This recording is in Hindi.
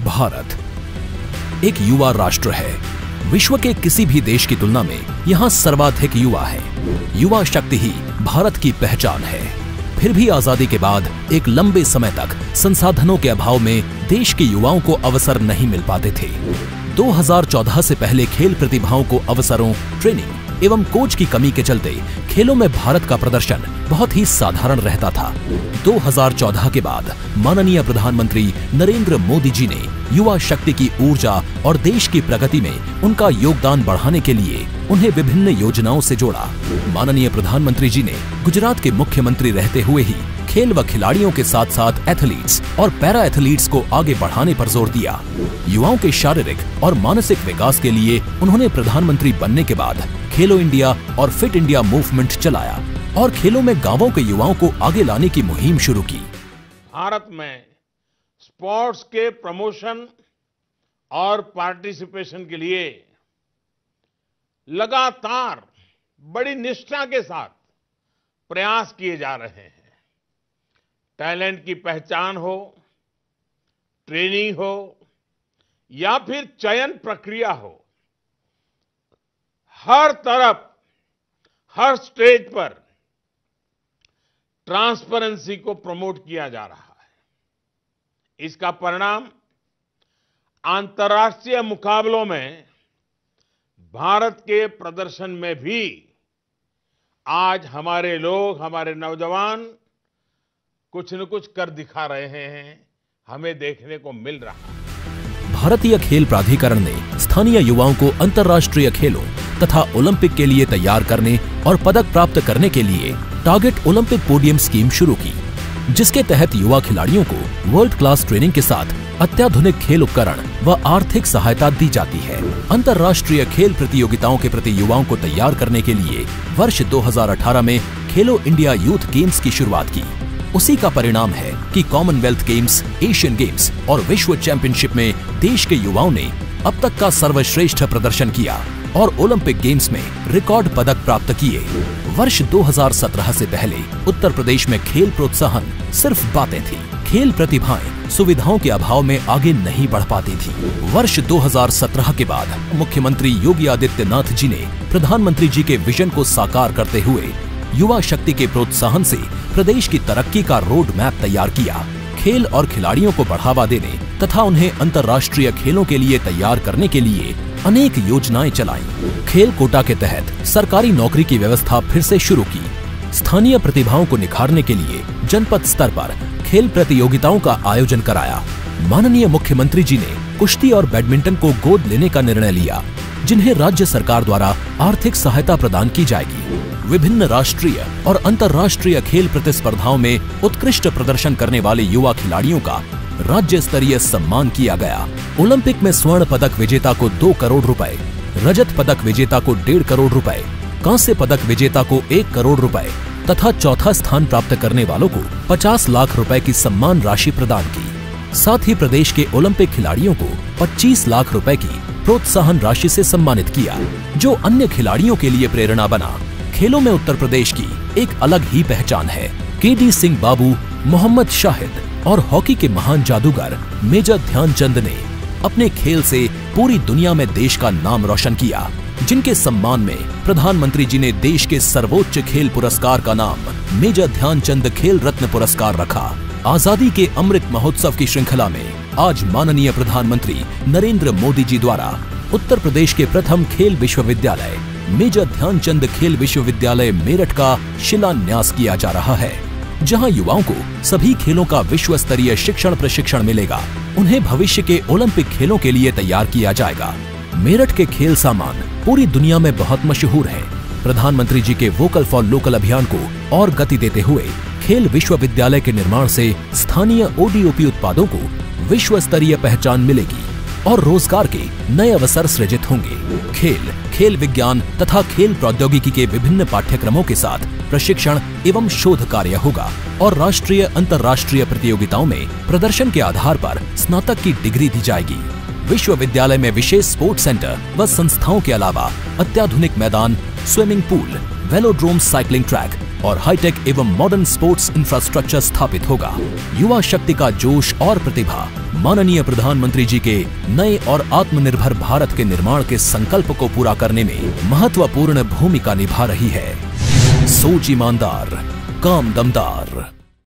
भारत एक युवा राष्ट्र है। विश्व के किसी भी देश की तुलना में यहाँ सर्वाधिक युवा है। युवा शक्ति ही भारत की पहचान है। फिर भी आजादी के बाद एक लंबे समय तक संसाधनों के अभाव में देश के युवाओं को अवसर नहीं मिल पाते थे। 2014 से पहले खेल प्रतिभाओं को अवसरों, ट्रेनिंग एवं कोच की कमी के चलते खेलों में भारत का प्रदर्शन बहुत ही साधारण रहता था। 2014 के बाद माननीय प्रधानमंत्री नरेंद्र मोदी जी ने युवा शक्ति की ऊर्जा और देश की प्रगति में उनका योगदान बढ़ाने के लिए उन्हें विभिन्न योजनाओं से जोड़ा। माननीय प्रधानमंत्री जी ने गुजरात के मुख्यमंत्री रहते हुए ही खेल व खिलाड़ियों के साथ साथ एथलीट्स और पैरा एथलीट्स को आगे बढ़ाने पर जोर दिया। युवाओं के शारीरिक और मानसिक विकास के लिए उन्होंने प्रधानमंत्री बनने के बाद खेलो इंडिया और फिट इंडिया मूवमेंट चलाया और खेलों में गांवों के युवाओं को आगे लाने की मुहिम शुरू की। भारत में स्पोर्ट्स के प्रमोशन और पार्टिसिपेशन के लिए लगातार बड़ी निष्ठा के साथ प्रयास किए जा रहे हैं। टैलेंट की पहचान हो, ट्रेनिंग हो या फिर चयन प्रक्रिया हो, हर तरफ, हर स्टेज पर ट्रांसपेरेंसी को प्रमोट किया जा रहा है। इसका परिणाम अंतर्राष्ट्रीय मुकाबलों में भारत के प्रदर्शन में भी आज हमारे लोग, हमारे नौजवान कुछ न कुछ कर दिखा रहे हैं, हमें देखने को मिल रहा है। भारतीय खेल प्राधिकरण ने स्थानीय युवाओं को अंतर्राष्ट्रीय खेलों तथा ओलंपिक के लिए तैयार करने और पदक प्राप्त करने के लिए टारगेट ओलंपिक पोडियम स्कीम शुरू की, जिसके तहत युवा खिलाड़ियों को वर्ल्ड क्लास ट्रेनिंग के साथ अत्याधुनिक खेल उपकरण व आर्थिक सहायता दी जाती है। अंतर्राष्ट्रीय खेल प्रतियोगिताओं के प्रति युवाओं को तैयार करने के लिए वर्ष 2018 में खेलो इंडिया यूथ गेम्स की शुरुआत की। उसी का परिणाम है कि कॉमनवेल्थ गेम्स, एशियन गेम्स और विश्व चैंपियनशिप में देश के युवाओं ने अब तक का सर्वश्रेष्ठ प्रदर्शन किया और ओलंपिक गेम्स में रिकॉर्ड पदक प्राप्त किए। वर्ष 2017 से पहले उत्तर प्रदेश में खेल प्रोत्साहन सिर्फ बातें थी। खेल प्रतिभाएं सुविधाओं के अभाव में आगे नहीं बढ़ पाती थी। वर्ष 2017 के बाद मुख्यमंत्री योगी आदित्यनाथ जी ने प्रधानमंत्री जी के विजन को साकार करते हुए युवा शक्ति के प्रोत्साहन से प्रदेश की तरक्की का रोड मैप तैयार किया। खेल और खिलाड़ियों को बढ़ावा देने तथा उन्हें अंतर्राष्ट्रीय खेलों के लिए तैयार करने के लिए अनेक योजनाएं चलाईं। खेल कोटा के तहत सरकारी नौकरी की व्यवस्था फिर से शुरू की। स्थानीय प्रतिभाओं को निखारने के लिए जनपद स्तर पर खेल प्रतियोगिताओं का आयोजन कराया। माननीय मुख्यमंत्री जी ने कुश्ती और बैडमिंटन को गोद लेने का निर्णय लिया, जिन्हें राज्य सरकार द्वारा आर्थिक सहायता प्रदान की जाएगी। विभिन्न राष्ट्रीय और अंतर्राष्ट्रीय खेल प्रतिस्पर्धाओं में उत्कृष्ट प्रदर्शन करने वाले युवा खिलाड़ियों का राज्य स्तरीय सम्मान किया गया। ओलंपिक में स्वर्ण पदक विजेता को 2 करोड़ रुपए, रजत पदक विजेता को 1.5 करोड़ रुपए, कांस्य पदक विजेता को 1 करोड़ रुपए तथा चौथा स्थान प्राप्त करने वालों को 50 लाख रुपए की सम्मान राशि प्रदान की। साथ ही प्रदेश के ओलंपिक खिलाड़ियों को 25 लाख रुपए की प्रोत्साहन राशि से सम्मानित किया, जो अन्य खिलाड़ियों के लिए प्रेरणा बना। खेलों में उत्तर प्रदेश की एक अलग ही पहचान है। केडी सिंह बाबू, मोहम्मद शाहिद और हॉकी के महान जादूगर मेजर ध्यानचंद ने अपने खेल से पूरी दुनिया में देश का नाम रोशन किया, जिनके सम्मान में प्रधानमंत्री जी ने देश के सर्वोच्च खेल पुरस्कार का नाम मेजर ध्यानचंद खेल रत्न पुरस्कार रखा। आजादी के अमृत महोत्सव की श्रृंखला में आज माननीय प्रधानमंत्री नरेंद्र मोदी जी द्वारा उत्तर प्रदेश के प्रथम खेल विश्वविद्यालय मेजर ध्यानचंद खेल विश्वविद्यालय मेरठ का शिलान्यास किया जा रहा है, जहां युवाओं को सभी खेलों का विश्व स्तरीय शिक्षण प्रशिक्षण मिलेगा। उन्हें भविष्य के ओलंपिक खेलों के लिए तैयार किया जाएगा। मेरठ के खेल सामान पूरी दुनिया में बहुत मशहूर है। प्रधानमंत्री जी के वोकल फॉर लोकल अभियान को और गति देते हुए खेल विश्वविद्यालय के निर्माण से स्थानीय ओडीओपी उत्पादों को विश्व स्तरीय पहचान मिलेगी और रोजगार के नए अवसर सृजित होंगे। खेल, खेल विज्ञान तथा खेल प्रौद्योगिकी के विभिन्न पाठ्यक्रमों के साथ प्रशिक्षण एवं शोध कार्य होगा और राष्ट्रीय अंतर्राष्ट्रीय प्रतियोगिताओं में प्रदर्शन के आधार पर स्नातक की डिग्री दी जाएगी। विश्वविद्यालय में विशेष स्पोर्ट्स सेंटर व संस्थाओं के अलावा अत्याधुनिक मैदान, swimming pool, velodrome, cycling track और हाईटेक एवं मॉडर्न स्पोर्ट्स इंफ्रास्ट्रक्चर स्थापित होगा। युवा शक्ति का जोश और प्रतिभा माननीय प्रधानमंत्री जी के नए और आत्मनिर्भर भारत के निर्माण के संकल्प को पूरा करने में महत्वपूर्ण भूमिका निभा रही है। सोच ईमानदार, काम दमदार।